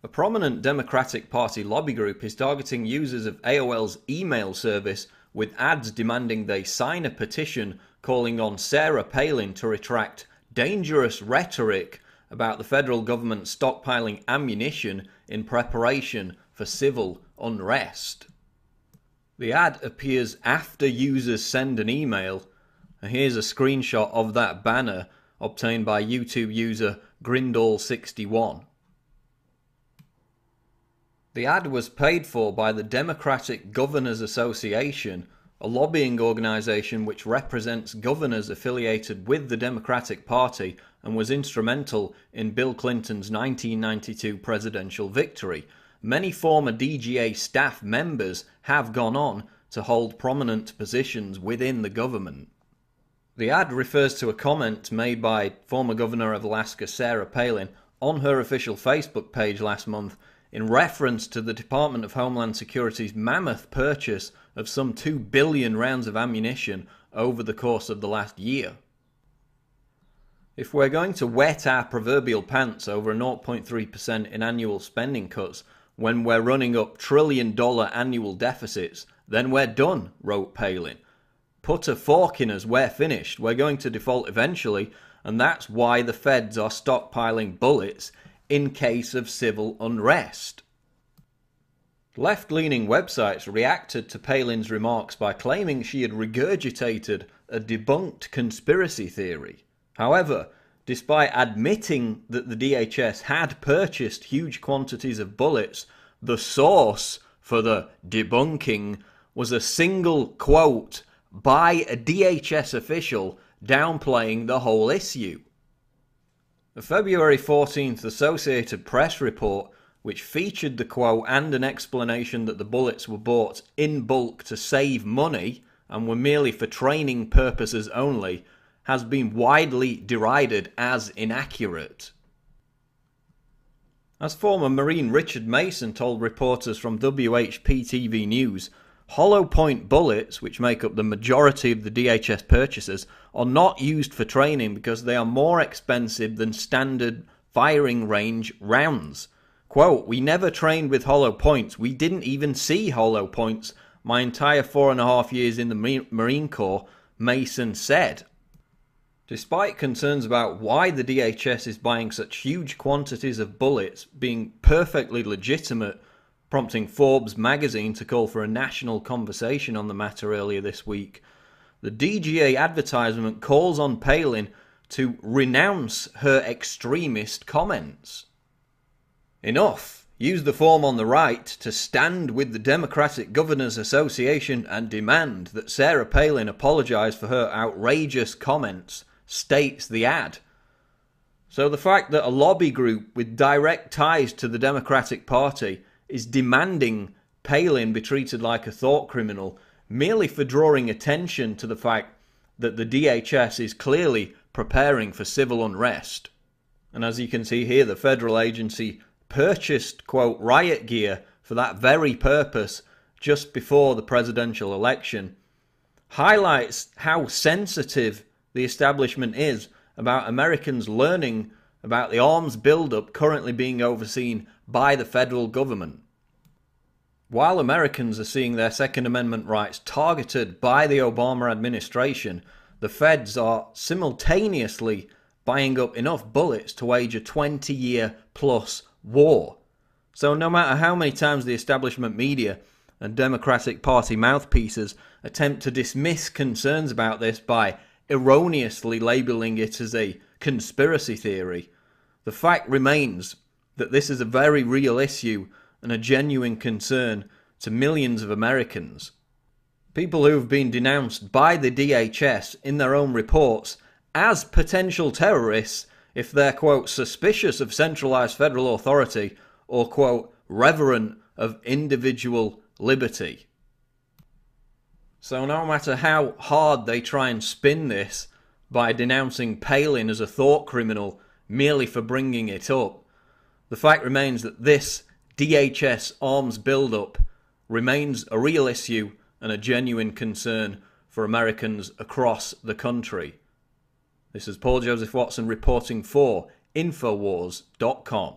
A prominent Democratic Party lobby group is targeting users of AOL's email service with ads demanding they sign a petition calling on Sarah Palin to retract dangerous rhetoric about the federal government stockpiling ammunition in preparation for civil unrest. The ad appears after users send an email, and here's a screenshot of that banner obtained by YouTube user Grindall61. The ad was paid for by the Democratic Governors Association, a lobbying organisation which represents governors affiliated with the Democratic Party and was instrumental in Bill Clinton's 1992 presidential victory. Many former DGA staff members have gone on to hold prominent positions within the government. The ad refers to a comment made by former Governor of Alaska Sarah Palin on her official Facebook page last month in reference to the Department of Homeland Security's mammoth purchase of some 2 billion rounds of ammunition over the course of the last year. If we're going to wet our proverbial pants over a 0.3% in annual spending cuts when we're running up trillion-dollar annual deficits, then we're done, wrote Palin. Put a fork in us, we're finished. We're going to default eventually, and that's why the feds are stockpiling bullets in case of civil unrest. Left-leaning websites reacted to Palin's remarks by claiming she had regurgitated a debunked conspiracy theory. However, despite admitting that the DHS had purchased huge quantities of bullets, the source for the debunking was a single quote by a DHS official downplaying the whole issue. A February 14th Associated Press report, which featured the quote and an explanation that the bullets were bought in bulk to save money and were merely for training purposes only, has been widely derided as inaccurate. As former Marine Richard Mason told reporters from WHP-TV News, hollow point bullets, which make up the majority of the DHS purchases, are not used for training because they are more expensive than standard firing range rounds. Quote, "We never trained with hollow points. We didn't even see hollow points my entire 4.5 years in the Marine Corps," Mason said. Despite concerns about why the DHS is buying such huge quantities of bullets being perfectly legitimate, prompting Forbes magazine to call for a national conversation on the matter earlier this week, the DGA advertisement calls on Palin to renounce her extremist comments. Enough! Use the form on the right to stand with the Democratic Governors Association and demand that Sarah Palin apologise for her outrageous comments, states the ad. So the fact that a lobby group with direct ties to the Democratic Party is demanding Palin be treated like a thought criminal merely for drawing attention to the fact that the DHS is clearly preparing for civil unrest. And as you can see here, the federal agency purchased, quote, riot gear for that very purpose just before the presidential election, highlights how sensitive the establishment is about Americans learning about the arms buildup currently being overseen by the federal government. While Americans are seeing their Second Amendment rights targeted by the Obama administration, the feds are simultaneously buying up enough bullets to wage a 20-year plus war. So no matter how many times the establishment media and Democratic Party mouthpieces attempt to dismiss concerns about this by erroneously labelling it as a conspiracy theory, the fact remains that this is a very real issue and a genuine concern to millions of Americans. People who have been denounced by the DHS in their own reports as potential terrorists if they're, quote, suspicious of centralised federal authority or, quote, reverent of individual liberty. So no matter how hard they try and spin this by denouncing Palin as a thought criminal merely for bringing it up, the fact remains that this DHS arms build-up remains a real issue and a genuine concern for Americans across the country. This is Paul Joseph Watson reporting for Infowars.com.